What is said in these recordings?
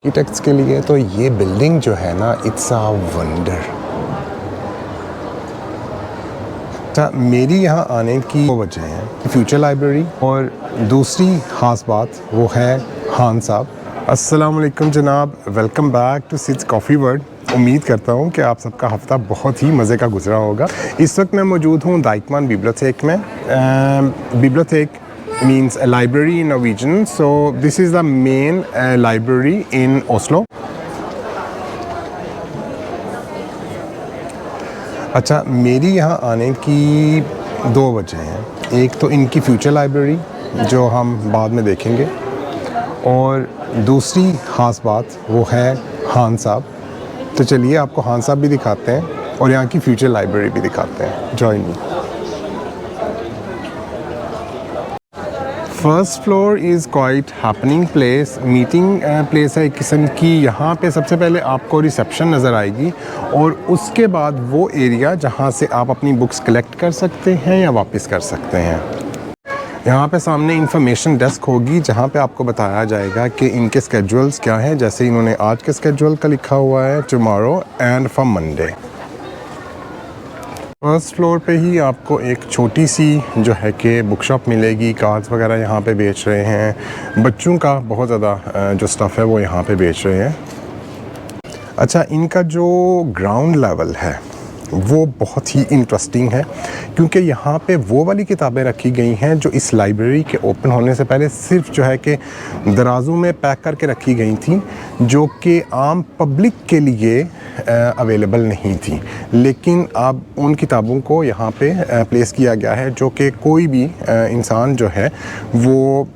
Architects के लिए तो ये बिल्डिंग जो है ना, इट्स अ वंडर। अच्छा, मेरी यहाँ आने की 2 वजह हैं। फ्यूचर लाइब्रेरी और दूसरी ख़ास बात वो है खान साहब। अस्सलाम वालेकुम जनाब, welcome back to Sid's coffee world. उम्मीद करता हूँ कि आप सबका हफ़्ता बहुत ही मज़े का गुजरा होगा। इस वक्त मैं मौजूद हूँ दाइकमान बिब्लियोथेक में। बिब्लियोथेक means a library in Norwegian, so this is the main library in Oslo. अच्छा, मेरी यहाँ आने की 2 वजह हैं। एक तो इनकी फ्यूचर लाइब्रेरी जो हम बाद में देखेंगे, और दूसरी ख़ास बात वो है खान साहब। तो चलिए आपको खान साहब भी दिखाते हैं और यहाँ की फ्यूचर लाइब्रेरी भी दिखाते हैं। Join me. First floor is quite happening place, meeting place है एक किस्म की। यहाँ पे सबसे पहले आपको रिसेप्शन नज़र आएगी और उसके बाद वो एरिया जहाँ से आप अपनी बुक्स कलेक्ट कर सकते हैं या वापस कर सकते हैं। यहाँ पे सामने इंफॉर्मेशन डेस्क होगी जहाँ पे आपको बताया जाएगा कि इनके स्केड्यूल्स क्या हैं। जैसे इन्होंने आज के स्केड्यूल का लिखा हुआ है, tomorrow and for Monday. First floor पे ही आपको एक छोटी सी जो है कि बुक शॉप मिलेगी। कार्ड्स वगैरह यहाँ पे बेच रहे हैं। बच्चों का बहुत ज़्यादा जो स्टफ़ है वो यहाँ पे बेच रहे हैं। अच्छा, इनका जो ग्राउंड लेवल है वो बहुत ही इंटरेस्टिंग है, क्योंकि यहाँ पे वो वाली किताबें रखी गई हैं जो इस लाइब्रेरी के ओपन होने से पहले सिर्फ जो है कि दराजों में पैक करके रखी गई थी, जो कि आम पब्लिक के लिए अवेलेबल नहीं थी। लेकिन अब उन किताबों को यहाँ पे प्लेस किया गया है जो कि कोई भी इंसान जो है वो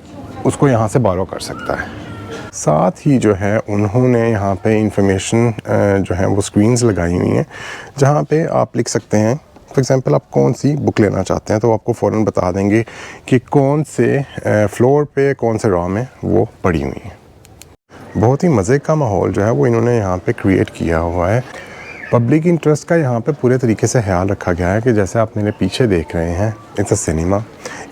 उसको यहाँ से बारो कर सकता है। साथ ही जो है उन्होंने यहाँ पे इंफॉर्मेशन जो है वो स्क्रीन्स लगाई हुई हैं जहाँ पे आप लिख सकते हैं। फॉर एग्ज़ाम्पल आप कौन सी बुक लेना चाहते हैं तो आपको फ़ौरन बता देंगे कि कौन से फ्लोर पे कौन से रॉ में वो पड़ी हुई हैं। बहुत ही मज़े का माहौल जो है वो इन्होंने यहाँ पे क्रिएट किया हुआ है। पब्लिक इंटरेस्ट का यहाँ पे पूरे तरीके से ख्याल रखा गया है कि जैसे आप मेरे पीछे देख रहे हैं, इट्स अ सिनेमा।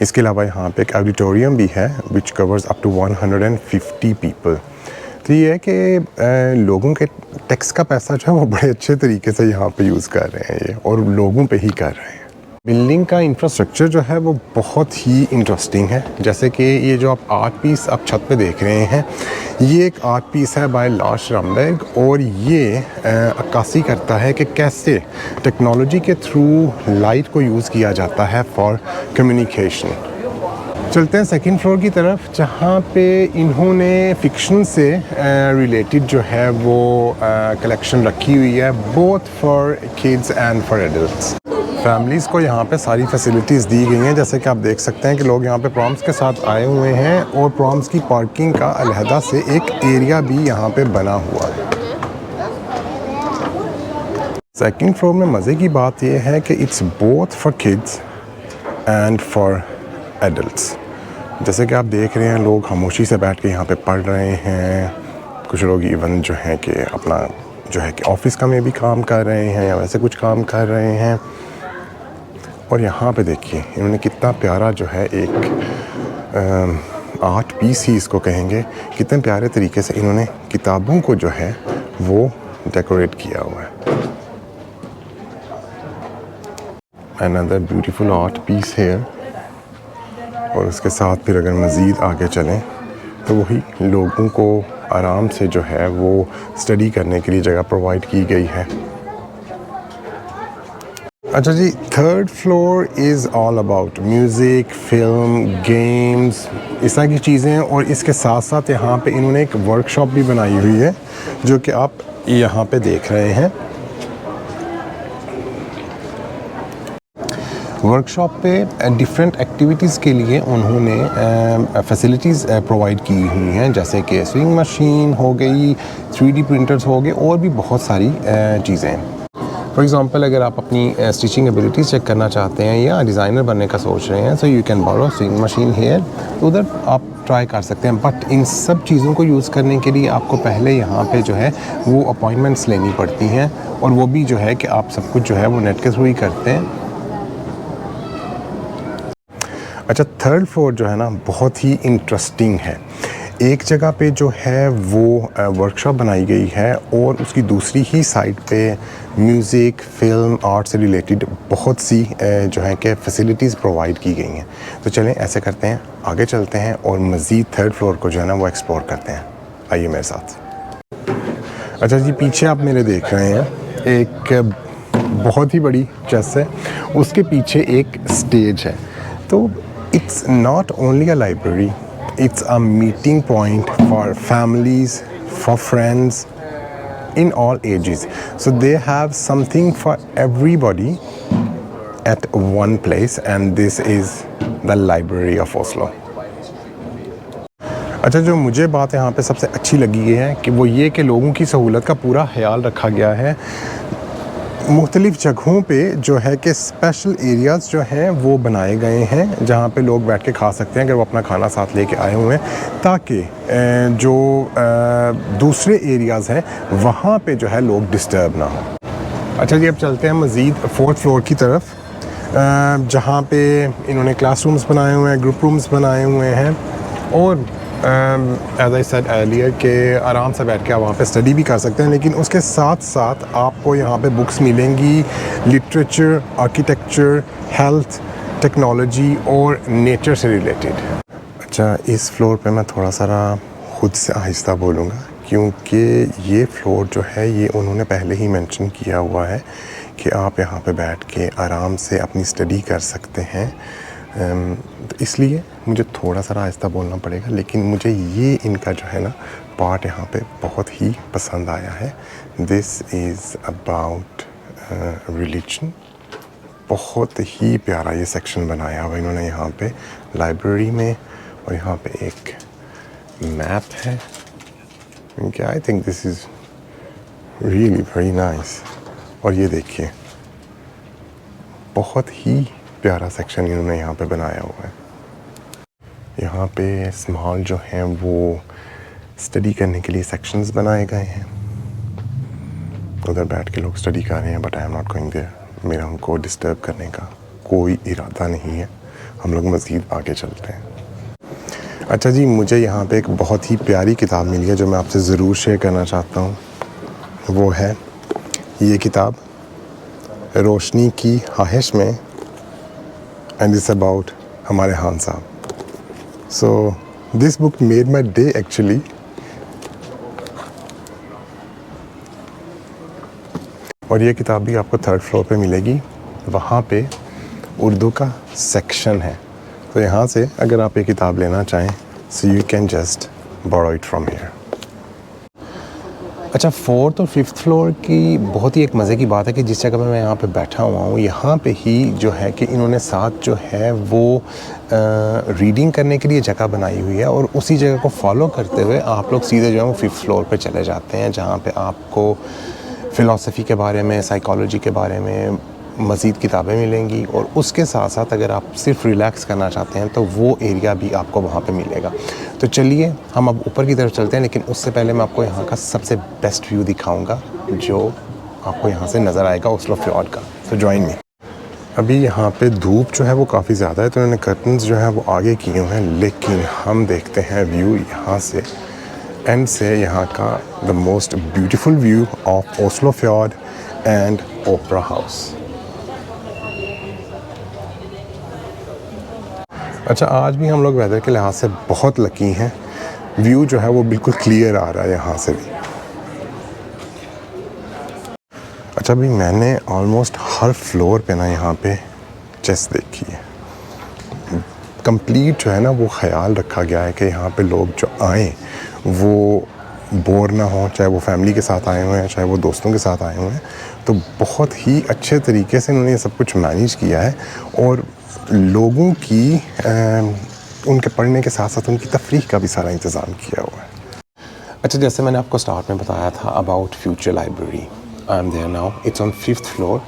इसके अलावा यहाँ पे एक ऑडिटोरियम भी है which covers up to 150 people. तो ये है कि लोगों के टैक्स का पैसा जो है वो बड़े अच्छे तरीके से यहाँ पे यूज़ कर रहे हैं ये, और लोगों पे ही कर रहे हैं। बिल्डिंग का इंफ्रास्ट्रक्चर जो है वो बहुत ही इंटरेस्टिंग है। जैसे कि ये जो आप आर्ट पीस आप छत पे देख रहे हैं, ये एक आर्ट पीस है बाय लार्स रामबर्ग, और ये अक्कासी करता है कि कैसे टेक्नोलॉजी के थ्रू लाइट को यूज़ किया जाता है फॉर कम्युनिकेशन। चलते हैं सेकंड फ्लोर की तरफ, जहाँ पे इन्होंने फ़िक्शन से रिलेटेड जो है वो कलेक्शन रखी हुई है, both for kids and for adults. Families को यहाँ पे सारी फैसिलिटीज़ दी गई हैं। जैसे कि आप देख सकते हैं कि लोग यहाँ पे प्रॉम्स के साथ आए हुए हैं, और प्रॉम्स की पार्किंग का अलहदा से एक एरिया भी यहाँ पे बना हुआ है। सेकंड फ्लोर में मज़े की बात यह है कि it's both for kids and for adults. जैसे कि आप देख रहे हैं, लोग खामोशी से बैठ के यहाँ पे पढ़ रहे हैं। कुछ लोग इवन जो है कि अपना जो है कि ऑफिस का में भी काम कर रहे हैं या वैसे कुछ काम कर रहे हैं। और यहाँ पे देखिए इन्होंने कितना प्यारा जो है एक आर्ट पीस ही इसको कहेंगे, कितने प्यारे तरीके से इन्होंने किताबों को जो है वो डेकोरेट किया हुआ है। अनदर ब्यूटीफुल आर्ट पीस है। और उसके साथ फिर अगर मज़ीद आगे चलें तो वही लोगों को आराम से जो है वो स्टडी करने के लिए जगह प्रोवाइड की गई है। अच्छा जी, third floor is all about music, film, games, इस तरह की चीज़ें। और इसके साथ साथ यहाँ पे इन्होंने एक वर्कशॉप भी बनाई हुई है जो कि आप यहाँ पे देख रहे हैं। वर्कशॉप पे डिफरेंट एक्टिविटीज़ के लिए उन्होंने फैसिलिटीज़ प्रोवाइड की हुई हैं, जैसे कि स्विंग मशीन हो गई, 3D प्रिंटर्स हो गए, और भी बहुत सारी चीज़ें। फॉर एग्ज़ाम्पल अगर आप अपनी स्टिचिंग एबिलिटीज़ चेक करना चाहते हैं या डिज़ाइनर बनने का सोच रहे हैं, so you can borrow sewing machine here, तो उधर आप ट्राई कर सकते हैं। बट इन सब चीज़ों को यूज़ करने के लिए आपको पहले यहाँ पे जो है वो अपॉइंटमेंट्स लेनी पड़ती हैं, और वो भी जो है कि आप सब कुछ जो है वो नेट के थ्रू ही करते हैं। अच्छा, थर्ड फ्लोर जो है ना बहुत ही इंटरेस्टिंग है। एक जगह पे जो है वो वर्कशॉप बनाई गई है और उसकी दूसरी ही साइड पे म्यूज़िक, फिल्म, आर्ट से रिलेटेड बहुत सी जो है कि फैसिलिटीज़ प्रोवाइड की गई हैं। तो चलें ऐसे करते हैं, आगे चलते हैं और मज़ीद थर्ड फ्लोर को जो है ना वो एक्सप्लोर करते हैं। आइए मेरे साथ। अच्छा जी, पीछे आप मेरे देख रहे हैं एक बहुत ही बड़ी चेस्ट है, उसके पीछे एक स्टेज है। तो it's not only a library, it's a meeting point for families, for friends in all ages. So they have something for everybody at one place, and this is the Library of Oslo. अच्छा, जो मुझे बात यहाँ पे सबसे अच्छी लगी है कि वो ये कि लोगों की सहूलत का पूरा ख्याल रखा गया है। मुख्तलिफ़ जगहों पे जो है कि स्पेशल एरियाज़ जो हैं वो बनाए गए हैं जहाँ पे लोग बैठ के खा सकते हैं अगर वो अपना खाना साथ लेके आए हुए हैं, ताकि जो दूसरे एरियाज़ हैं वहाँ पे जो है लोग डिस्टर्ब ना हो। अच्छा जी, अब चलते हैं मज़ीद फोर्थ फ्लोर की तरफ, जहाँ पे इन्होंने क्लासरूम्स बनाए हुए हैं, ग्रुप रूम्स बनाए हुए हैं और एज आई सेड अर्लियर के आराम से बैठ के आप वहाँ पे स्टडी भी कर सकते हैं। लेकिन उसके साथ साथ आपको यहाँ पे बुक्स मिलेंगी लिटरेचर, आर्किटेक्चर, हेल्थ, टेक्नोलॉजी और नेचर से रिलेटेड। अच्छा, इस फ्लोर पे मैं थोड़ा सा ख़ुद से आहिस्ता बोलूँगा क्योंकि ये फ्लोर जो है ये उन्होंने पहले ही मेंशन किया हुआ है कि आप यहाँ पे बैठ के आराम से अपनी स्टडी कर सकते हैं। तो इसलिए मुझे थोड़ा सा आहिस्ता बोलना पड़ेगा, लेकिन मुझे ये इनका जो है ना पार्ट यहाँ पे बहुत ही पसंद आया है। This is about religion. बहुत ही प्यारा ये सेक्शन बनाया हुआ इन्होंने यहाँ पे लाइब्रेरी में, और यहाँ पे एक मैप है। I think this is really very nice. और ये देखिए, बहुत ही प्यारा सेक्शन इन्होंने यहाँ पे बनाया हुआ है। यहाँ पे स्मॉल जो हैं वो स्टडी करने के लिए सेक्शंस बनाए गए हैं। उधर बैठ के लोग स्टडी कर रहे हैं, but I am not going there. मेरा उनको डिस्टर्ब करने का कोई इरादा नहीं है। हम लोग मज़ीद आगे चलते हैं। अच्छा जी, मुझे यहाँ पे एक बहुत ही प्यारी किताब मिली है जो मैं आपसे ज़रूर शेयर करना चाहता हूँ। वो है ये किताब, रोशनी की ख्वाहिश में, एंड इट्स अबाउट हमारे खान साहब। So this book made my day actually. और ये किताब भी आपको थर्ड फ्लोर पे मिलेगी। वहाँ पे उर्दू का सेक्शन है, तो यहाँ से अगर आप ये किताब लेना चाहें, so you can just borrow it from here. अच्छा, फोर्थ और फिफ्थ फ्लोर की बहुत ही एक मज़े की बात है कि जिस जगह पे मैं यहाँ पे बैठा हुआ हूँ, यहाँ पे ही जो है कि इन्होंने साथ जो है वो रीडिंग करने के लिए जगह बनाई हुई है, और उसी जगह को फॉलो करते हुए आप लोग सीधे जो है वो फिफ्थ फ्लोर पे चले जाते हैं, जहाँ पे आपको फ़िलासफ़ी के बारे में, साइकोलॉजी के बारे में मज़ीद किताबें मिलेंगी। और उसके साथ साथ अगर आप सिर्फ रिलैक्स करना चाहते हैं तो वो एरिया भी आपको वहाँ पे मिलेगा। तो चलिए हम अब ऊपर की तरफ चलते हैं, लेकिन उससे पहले मैं आपको यहाँ का सबसे बेस्ट व्यू दिखाऊंगा जो आपको यहाँ से नज़र आएगा ओस्लो फ्यॉर्ड का। तो जॉइन मी। अभी यहाँ पे धूप जो है वो काफ़ी ज़्यादा है, तो उन्होंने कर्टन्स जो है वो आगे किए हुए हैं, लेकिन हम देखते हैं व्यू यहाँ से एंड से, यहाँ का the most beautiful view of Oslo fjord and opera house. अच्छा, आज भी हम लोग वेदर के लिहाज से बहुत लकी हैं। व्यू जो है वो बिल्कुल क्लियर आ रहा है यहाँ से भी। अच्छा, अभी मैंने ऑलमोस्ट हर फ्लोर पे ना यहाँ पे चेस देखी है। कंप्लीट जो है ना वो ख्याल रखा गया है कि यहाँ पे लोग जो आएँ वो बोर ना हो, चाहे वो फैमिली के साथ आए हुए हैं, चाहे वो दोस्तों के साथ आए हुए हैं। तो बहुत ही अच्छे तरीके से उन्होंने ये सब कुछ मैनेज किया है, और लोगों की उनके पढ़ने के साथ साथ उनकी तफरीह का भी सारा इंतज़ाम किया हुआ है। अच्छा, जैसे मैंने आपको स्टार्ट में बताया था about future library, I am there now, it's on fifth floor.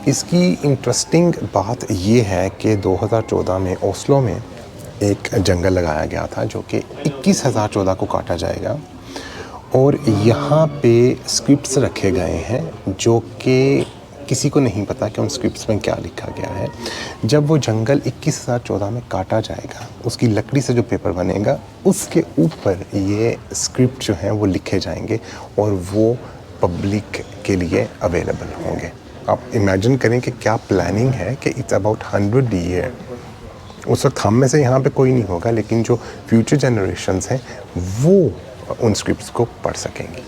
इसकी इंटरेस्टिंग बात ये है कि 2014 में ओस्लो में एक जंगल लगाया गया था जो कि 21,014 को काटा जाएगा, और यहाँ पे स्क्रिप्ट्स रखे गए हैं जो कि किसी को नहीं पता कि उन स्क्रिप्ट्स में क्या लिखा गया है। जब वो जंगल 21,014 में काटा जाएगा, उसकी लकड़ी से जो पेपर बनेगा उसके ऊपर ये स्क्रिप्ट जो हैं वो लिखे जाएंगे और वो पब्लिक के लिए अवेलेबल होंगे। आप इमेजिन करें कि क्या प्लानिंग है कि इट्स अबाउट 100 ईयर। उस वक्त हम में से यहाँ पे कोई नहीं होगा, लेकिन जो फ्यूचर जनरेशन्स हैं वो उन स्क्रिप्ट्स को पढ़ सकेंगी।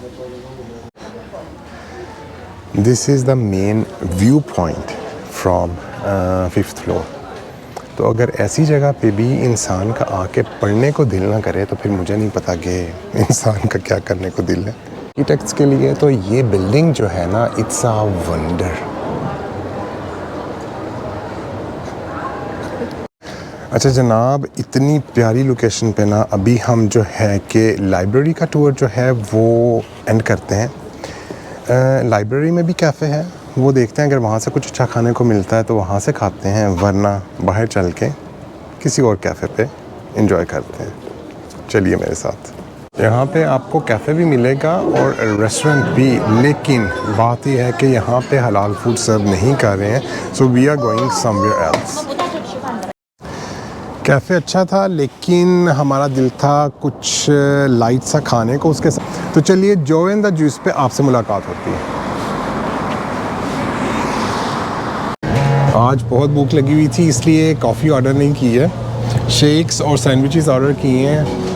This is the main view point from 5th floor. तो अगर ऐसी जगह पे भी इंसान का आके पढ़ने को दिल ना करे तो फिर मुझे नहीं पता कि इंसान का क्या करने को दिल है। आर्किटेक्ट्स के लिए तो ये बिल्डिंग जो है ना, इट्स अ वंडर। अच्छा जनाब, इतनी प्यारी लोकेशन पे ना अभी हम जो है कि लाइब्रेरी का टूर जो है वो एंड करते हैं। लाइब्रेरी में भी कैफ़े है, वो देखते हैं, अगर वहाँ से कुछ अच्छा खाने को मिलता है तो वहाँ से खाते हैं, वरना बाहर चल के किसी और कैफ़े पे एंजॉय करते हैं। चलिए मेरे साथ। यहाँ पे आपको कैफ़े भी मिलेगा और रेस्टोरेंट भी, लेकिन बात यह है कि यहाँ पे हलाल फूड सर्व नहीं कर रहे हैं, so we are going somewhere else. Cafe अच्छा था लेकिन हमारा दिल था कुछ लाइट सा खाने को उसके साथ। तो चलिए जो इन द जूस पे आपसे मुलाकात होती है। आज बहुत भूख लगी हुई थी, इसलिए कॉफ़ी ऑर्डर नहीं की है, शेक्स और सैंडविचेस ऑर्डर किए हैं।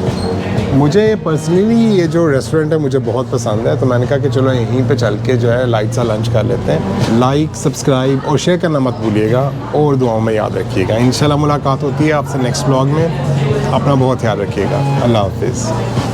मुझे पर्सनली ये जो रेस्टोरेंट है मुझे बहुत पसंद है, तो मैंने कहा कि चलो यहीं पे चल के जो है लाइट सा लंच कर लेते हैं। लाइक, सब्सक्राइब और शेयर करना मत भूलिएगा और दुआओं में याद रखिएगा। इंशाल्लाह मुलाकात होती है आपसे नेक्स्ट व्लॉग में। अपना बहुत ख्याल रखिएगा। अल्लाह हाफिज़।